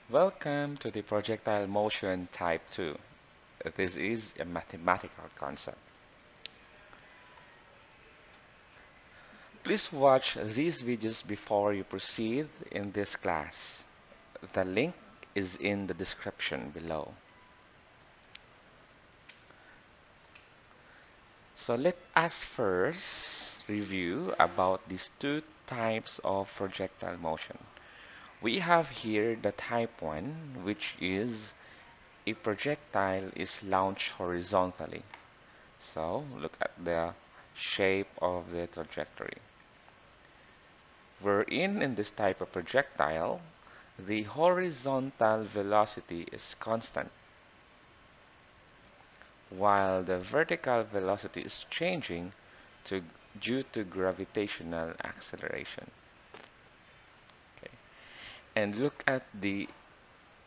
Welcome to the projectile motion type 2. This is a mathematical concept. Please watch these videos before you proceed in this class. The link is in the description below. So let us first review about these two types of projectile motion. We have here the type 1, which is a projectile is launched horizontally. So look at the shape of the trajectory. Wherein in this type of projectile, the horizontal velocity is constant, while the vertical velocity is changing due to gravitational acceleration. Okay. And look at the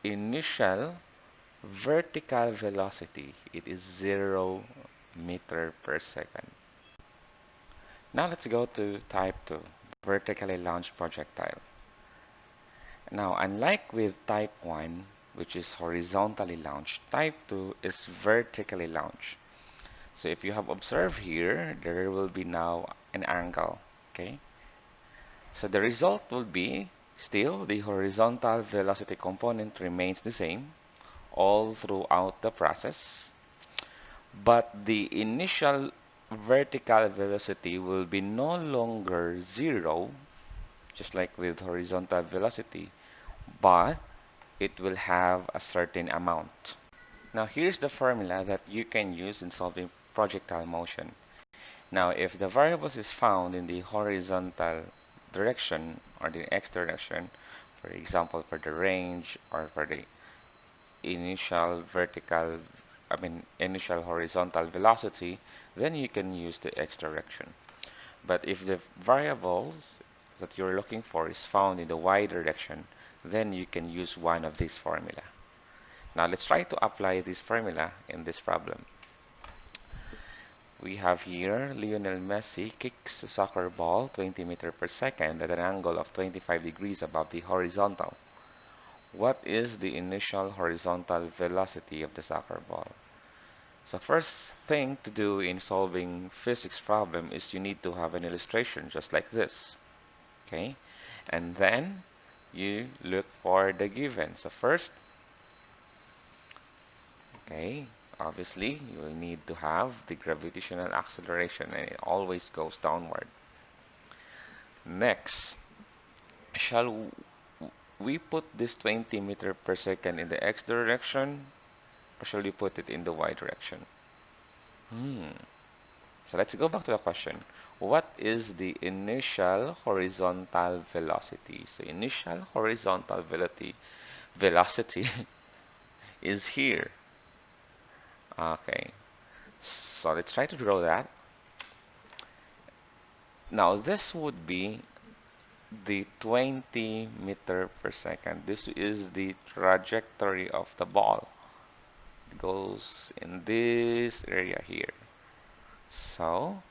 initial vertical velocity. It is 0 meter per second. Now let's go to type 2, vertically launched projectile. Now, unlike with type 1, which is horizontally launched, type 2 is vertically launched. So if you have observed here, there will be now an angle, okay? So the result will be still the horizontal velocity component remains the same all throughout the process, but the initial vertical velocity will be no longer zero, just like with horizontal velocity, but it will have a certain amount. Now here's the formula that you can use in solving projectile motion. Now if the variables is found in the horizontal direction or the x direction, for example for the range or for the initial initial horizontal velocity, then you can use the x direction. But if the variables that you're looking for is found in the y direction, then you can use one of these formula. Now let's try to apply this formula in this problem. We have here Lionel Messi kicks a soccer ball 20 meters per second at an angle of 25 degrees above the horizontal. What is the initial horizontal velocity of the soccer ball? So first thing to do in solving physics problem is you need to have an illustration just like this. Okay? And then you look for the given. So first, okay, obviously you will need to have the gravitational acceleration and it always goes downward. Next, shall we put this 20 meter per second in the x direction or shall we put it in the y direction? So let's go back to the question. What is the initial horizontal velocity? So initial horizontal velocity is here. Okay. So let's try to draw that. Now this would be the 20 meter per second. This is the trajectory of the ball. It goes in this area here. So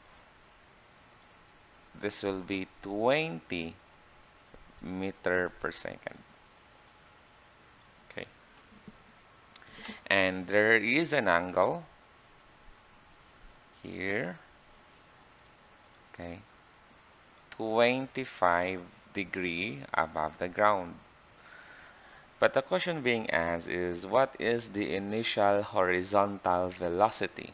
this will be 20 meter per second. Okay. And there is an angle here. Okay. 25-degree above the ground. But the question being asked is, what is the initial horizontal velocity?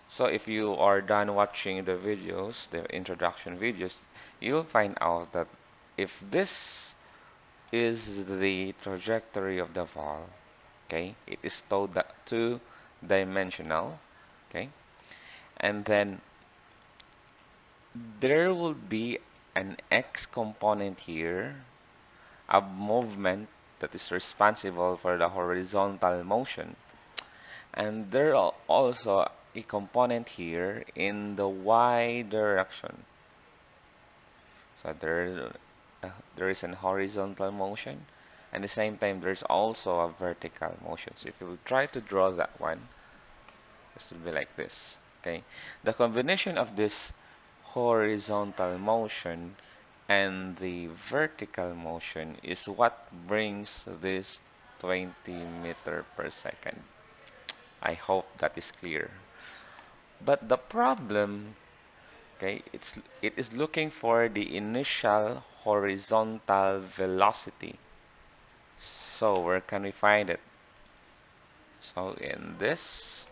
So if you are done watching the videos, the introduction videos, you'll find out that if this is the trajectory of the ball, okay, it is two-dimensional, okay, and then there will be an x component here, a movement that is responsible for the horizontal motion. And there are also a component here in the y direction. So there is an horizontal motion, and at the same time there's also a vertical motion. So if you will try to draw that one, this will be like this. Okay, the combination of this horizontal motion and the vertical motion is what brings this 20 meter per second. I hope that is clear. But the problem, okay, it is looking for the initial horizontal velocity. So where can we find it? So in this,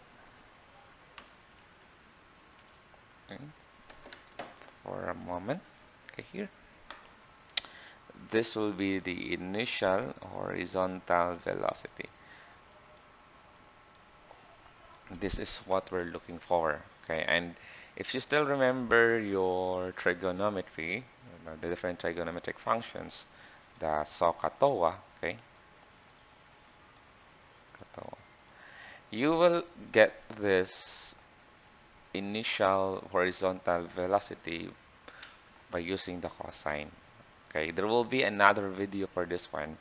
okay, for a moment, okay, here, this will be the initial horizontal velocity. This is what we're looking for, okay? And if you still remember your trigonometry, the different trigonometric functions, the SOHCAHTOA, okay, KAHTOA, you will get this initial horizontal velocity by using the cosine. Okay, there will be another video for this one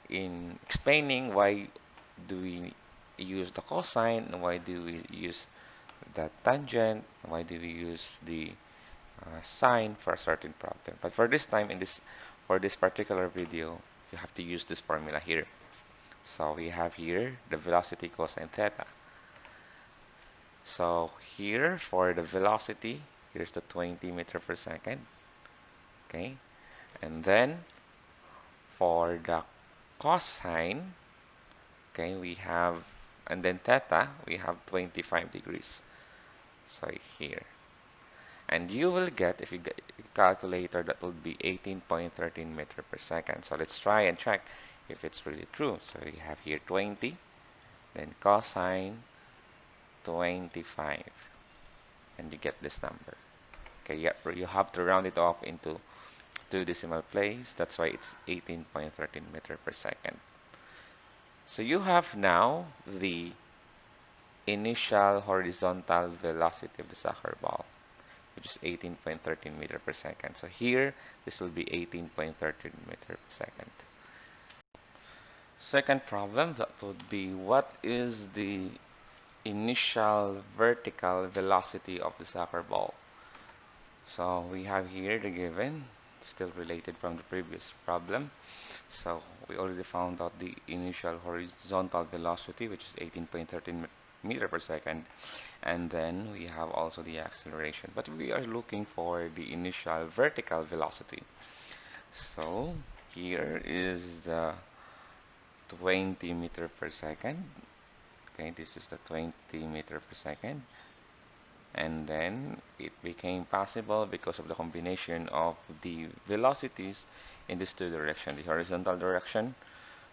in explaining why do we use the cosine and why do we use the tangent, why do we use the sine for a certain problem. But for this time, for this particular video, you have to use this formula here. So we have here the velocity cosine theta. So here for the velocity, here's the 20 meter per second. Okay, and then for the cosine, okay, we have, and then theta, we have 25 degrees. So here. And you will get, if you get a calculator, that will be 18.13 meter per second. So let's try and check if it's really true. So we have here 20, then cosine 25, and you get this number. Okay, you have to round it off into two decimal place. That's why it's 18.13 meter per second. So you have now the initial horizontal velocity of the soccer ball, which is 18.13 meter per second. So here, this will be 18.13 meter per second. Second problem, that would be what is the initial vertical velocity of the soccer ball? So we have here the given, still related from the previous problem. So we already found out the initial horizontal velocity, which is 18.13 meter per second. And then we have also the acceleration. But we are looking for the initial vertical velocity. So here is the 20 meter per second. Okay, this is the 20 meter per second. And then it became possible because of the combination of the velocities in these two directions, the horizontal direction,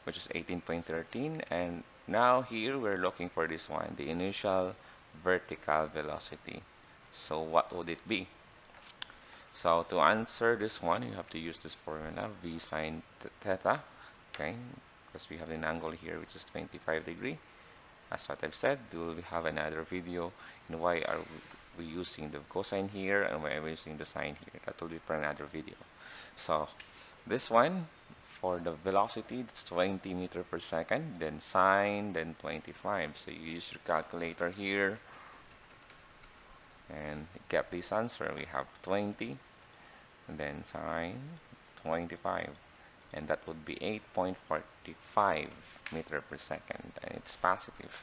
which is 18.13, and now here we're looking for this one, the initial vertical velocity. So what would it be? So to answer this one, you have to use this formula, v sine theta, okay, because we have an angle here which is 25 degree. As what I've said, we will have another video in why are we using the cosine here and why are we using the sine here. That will be for another video. So this one, for the velocity, it's 20 meter per second, then sine, then 25. So you use your calculator here and get this answer. We have 20, and then sine 25, and that would be 8.45 meter per second, and it's positive.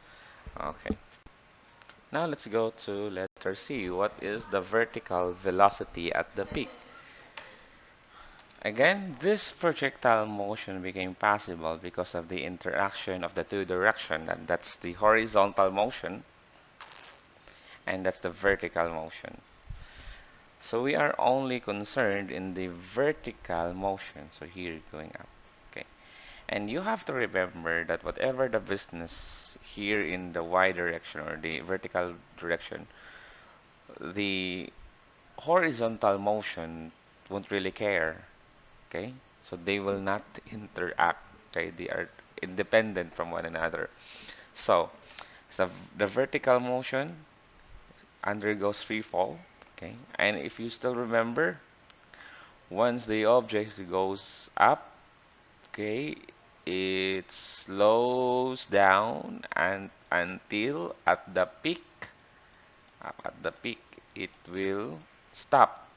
Okay. Now let's go to letter C. What is the vertical velocity at the peak? Again, this projectile motion became possible because of the interaction of the two directions, and that's the horizontal motion, and that's the vertical motion. So we are only concerned in the vertical motion. So here going up, okay. And you have to remember that whatever the business here in the y direction or the vertical direction, the horizontal motion won't really care, okay? So they will not interact, okay? They are independent from one another. So the vertical motion undergoes free fall, okay? And if you still remember, once the object goes up, okay, it slows down and until at the peak it will stop.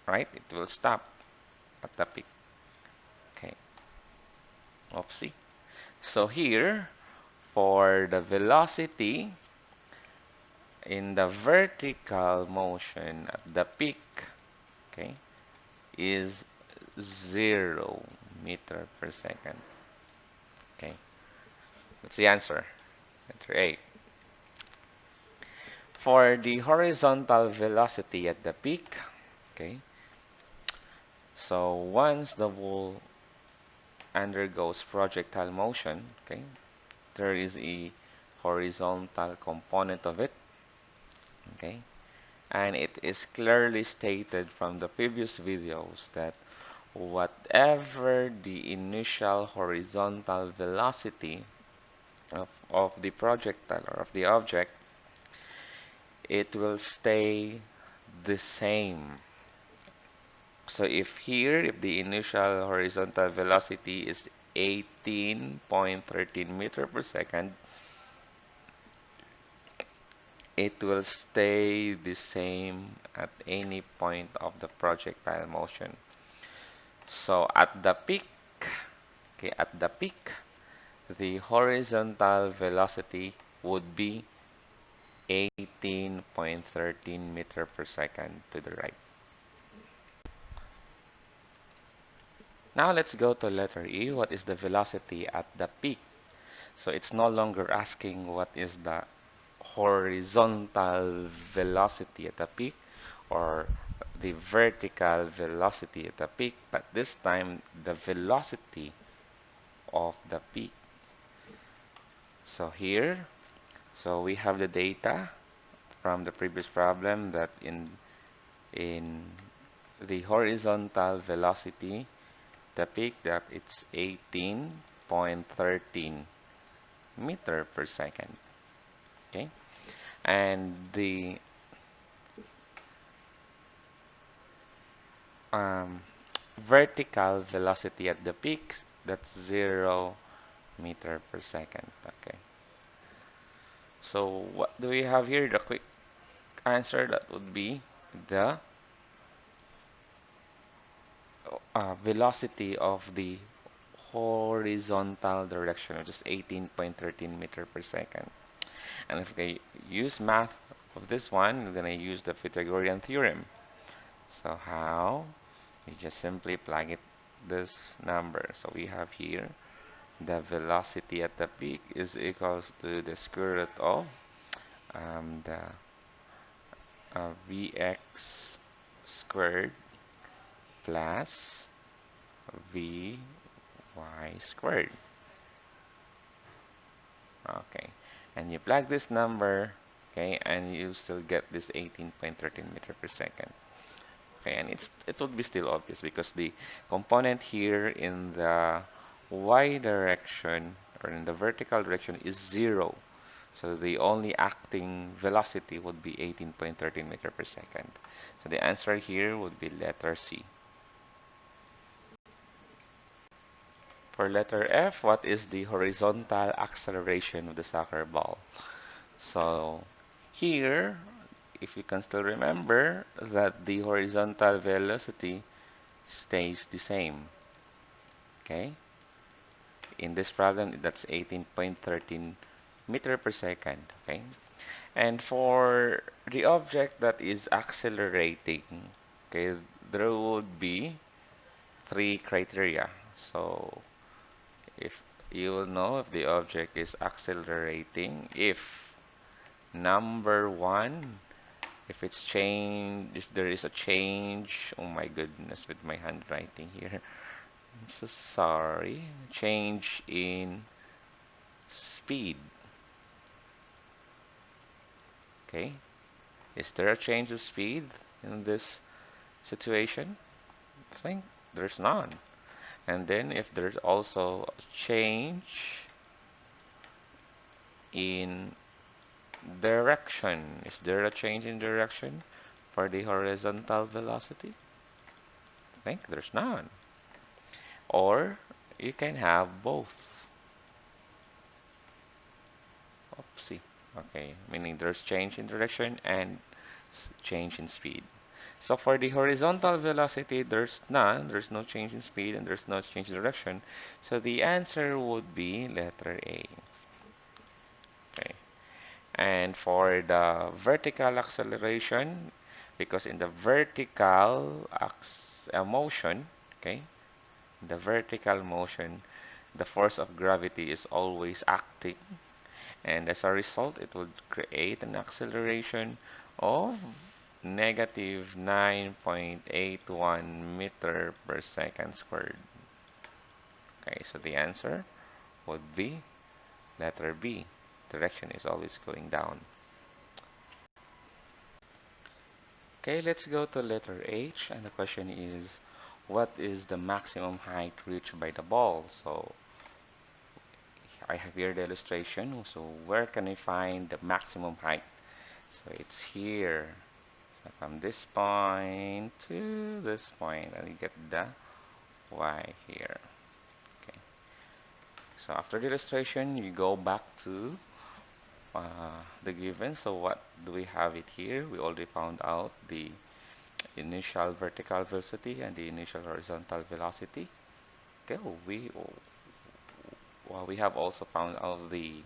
right? It will stop at the peak. Okay, oopsie. So here, for the velocity in the vertical motion at the peak, okay, is 0 meter per second. Okay, that's the answer. Letter A. For the horizontal velocity at the peak, okay, so once the ball undergoes projectile motion, okay, there is a horizontal component of it, okay, and it is clearly stated from the previous videos that whatever the initial horizontal velocity of the projectile or of the object, it will stay the same. So if the initial horizontal velocity is 18.13 meter per second, it will stay the same at any point of the projectile motion. So at the peak, okay, at the peak, the horizontal velocity would be 18.13 meter per second to the right. Now let's go to letter E. What is the velocity at the peak? So it's no longer asking what is the horizontal velocity at the peak or the vertical velocity at the peak, but this time the velocity of the peak. So here, so we have the data from the previous problem that in the horizontal velocity, the peak, that it's 18.13 meter per second. Okay, and the um, vertical velocity at the peak, that's 0 meter per second. Okay, so what do we have here? The quick answer, that would be the velocity of the horizontal direction, which is 18.13 meter per second. And if I use math of this one, we're going to use the Pythagorean theorem. So how? We just simply plug it this number. So we have here the velocity at the peak is equals to the square root of the Vx squared plus Vy squared. Okay, and you plug this number, okay, and you still get this 18.13 meter per second. Okay, and it would be still obvious because the component here in the y direction or in the vertical direction is 0. So the only acting velocity would be 18.13 meter per second. So the answer here would be letter C. For letter F, what is the horizontal acceleration of the soccer ball? So here, if you can still remember that the horizontal velocity stays the same. Okay? In this problem, that's 18.13 meter per second. Okay? And for the object that is accelerating, okay, there would be three criteria. So if you will know if the object is accelerating, if number one, if there is a change, oh my goodness, with my handwriting here, I'm so sorry, change in speed. Okay, is there a change of speed in this situation? I think there's none. And then if there's also a change in direction, is there a change in direction for the horizontal velocity? I think there's none. Or you can have both. Oopsie. Okay, meaning there's change in direction and change in speed. So for the horizontal velocity, there's none. There's no change in speed and there's no change in direction. So the answer would be letter A. Okay. And for the vertical acceleration, because in the vertical motion, okay, the vertical motion, the force of gravity is always acting, and as a result, it would create an acceleration of negative 9.81 meter per second squared. Okay, so the answer would be letter B. Direction is always going down. Okay, let's go to letter H, and the question is, what is the maximum height reached by the ball? So I have here the illustration. So where can I find the maximum height? So it's here. So from this point to this point, and you get the Y here. Okay. So after the illustration, you go back to the given. So what do we have it here? We already found out the initial vertical velocity and the initial horizontal velocity. Okay, we have also found out the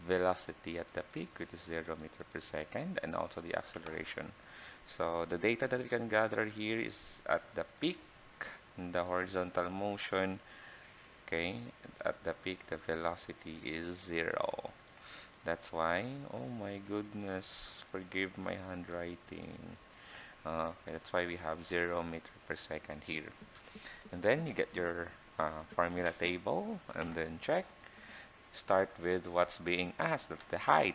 velocity at the peak, which is 0 meter per second, and also the acceleration. So the data that we can gather here is at the peak, in the horizontal motion, okay, at the peak the velocity is 0. That's why, oh my goodness, forgive my handwriting. Okay, that's why we have 0 meter per second here. And then you get your formula table and then check. Start with what's being asked. That's the height.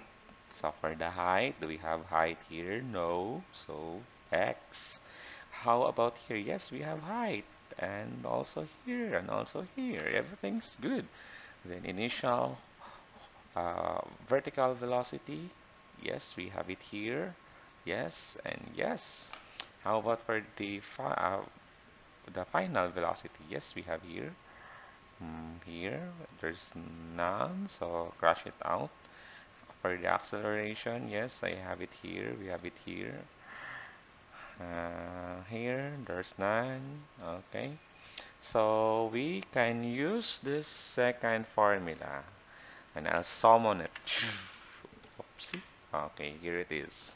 So for the height, do we have height here? No. So x. How about here? Yes, we have height. And also here, and also here. Everything's good. Then initial vertical velocity. Yes, we have it here. Yes, and yes. How about for the final velocity? Yes, we have here. Here, there's none, so crush it out. For the acceleration, yes, I have it here. We have it here. Here, there's none. Okay. So we can use this second formula, and I'll summon it. Oopsie. Okay, here it is.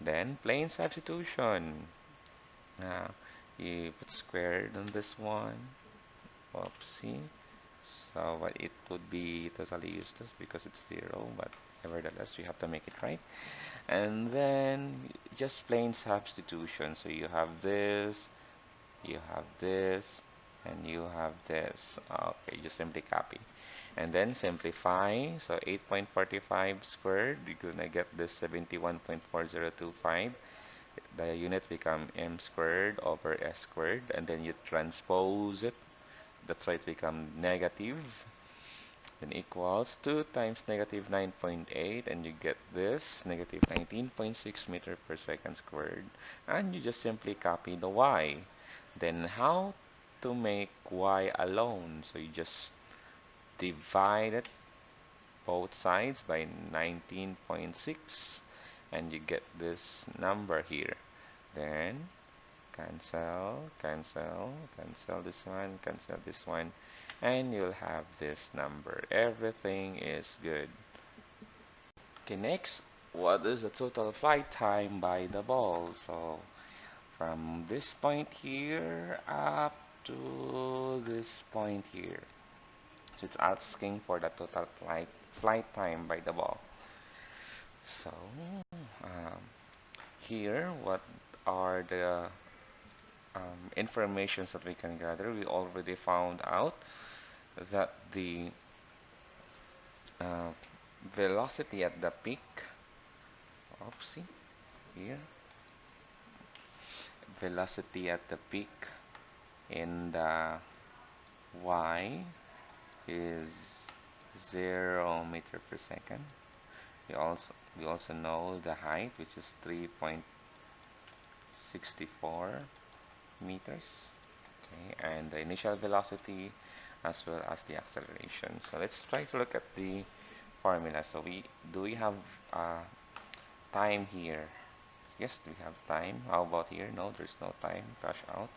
Then plane substitution. Uh, you put squared on this one. Oopsie. So what it would be totally useless because it's 0, but nevertheless we have to make it right. And then just plain substitution. So you have this, you have this, and you have this. Okay, just simply copy. And then simplify. So 8.45 squared, you're gonna get this 71.4025. The unit become m squared over s squared, and then you transpose it. That's why it become negative. Then equals 2 times negative 9.8, and you get this negative 19.6 meter per second squared, and you just simply copy the y. Then how to make y alone? So you just divide it both sides by 19.6, and you get this number here. Then cancel, cancel, cancel this one, and you'll have this number. Everything is good. Okay, next, what is the total flight time by the ball? So from this point here up to this point here. So it's asking for the total flight time by the ball. So um, here, what are the information that we can gather? We already found out that the uh, velocity at the peak, oopsie, here, velocity at the peak in the y is 0 meter per second. We also know the height, which is 3.64 meters. Okay, and the initial velocity as well as the acceleration. So let's try to look at the formula. So we have time here. Yes, we have time. How about here? No, there's no time. Crash out.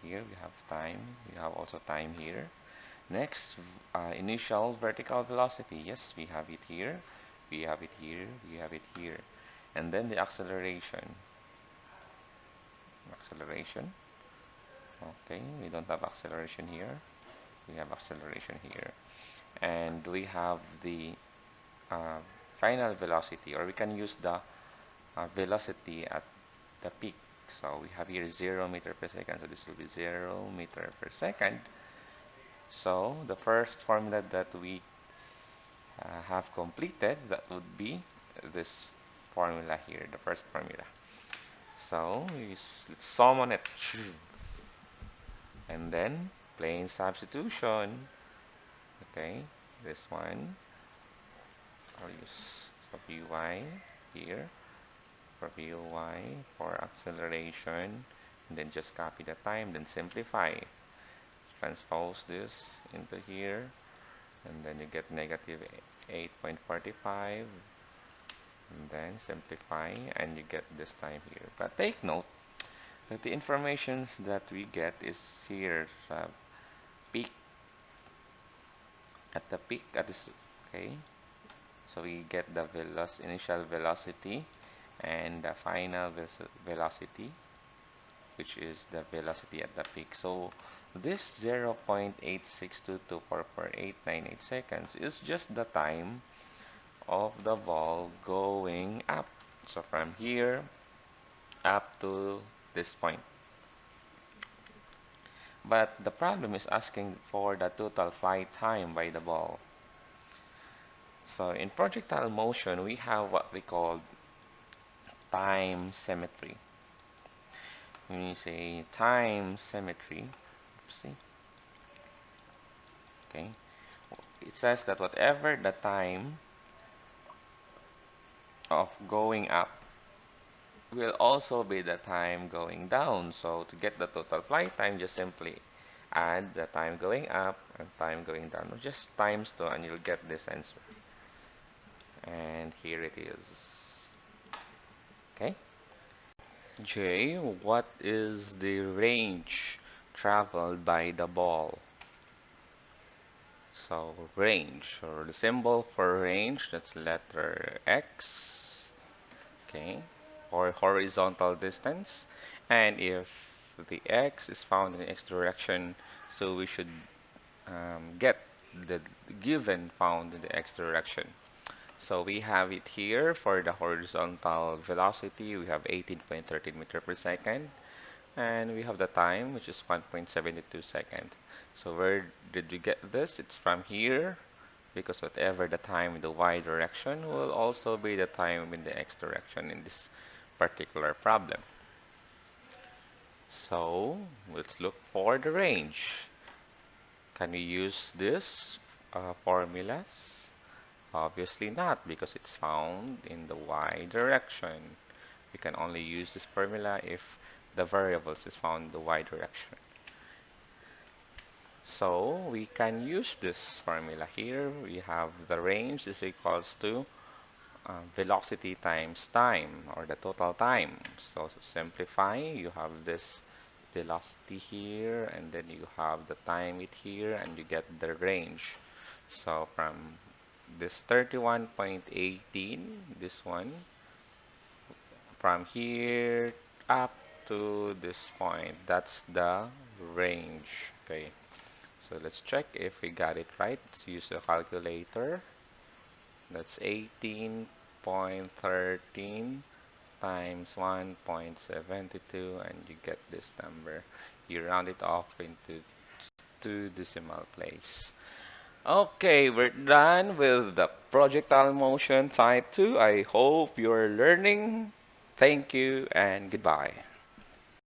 Here we have time. We have also time here. Next, initial vertical velocity. Yes, we have it here. We have it here. We have it here. And then the acceleration. Acceleration. Okay, we don't have acceleration here. We have acceleration here. And we have the uh, final velocity, or we can use the velocity at the peak. So we have here 0 meter per second. So this will be 0 meter per second. So the first formula that we have completed, that would be this formula here, the first formula. So let's summon it. And then plain substitution. Okay, this one. I'll use for Vy here, for Vy for acceleration, and then just copy the time, then simplify. Transpose this into here, and then you get negative 8.45, and then simplify, and you get this time here. But take note that the informations that we get is here, peak, at the peak, at this, okay? So we get the initial velocity and the final velocity, which is the velocity at the peak. So this 0.862244898 seconds is just the time of the ball going up. So from here up to this point. But the problem is asking for the total flight time by the ball. So in projectile motion, we have what we call time symmetry. When you say time symmetry, see, okay, it says that whatever the time of going up will also be the time going down. So to get the total flight time, just simply add the time going up and time going down. Just times 2 and you'll get this answer. And here it is. Okay. J, what is the range traveled by the ball? So range, or the symbol for range, that's letter X. Okay. Or horizontal distance. And if the X is found in the X direction, so we should get the given found in the X direction. So we have it here for the horizontal velocity. We have 18.13 meter per second. And we have the time, which is 1.72 seconds. So where did we get this? It's from here, because whatever the time in the Y direction will also be the time in the X direction in this particular problem. So let's look for the range. Can we use this formulas? Obviously not, because it's found in the Y direction. We can only use this formula if the variables is found in the Y direction. So we can use this formula here. We have the range is equals to velocity times time, or the total time. So to simplify, you have this velocity here, and then you have the time it here, and you get the range. So from this 31.18, this one, from here up to this point, that's the range. Okay, so let's check if we got it right. Let's use a calculator. That's 18.13 times 1.72, and you get this number. You round it off into 2 decimal place. Okay, we're done with the projectile motion type 2. I hope you're learning. Thank you and goodbye.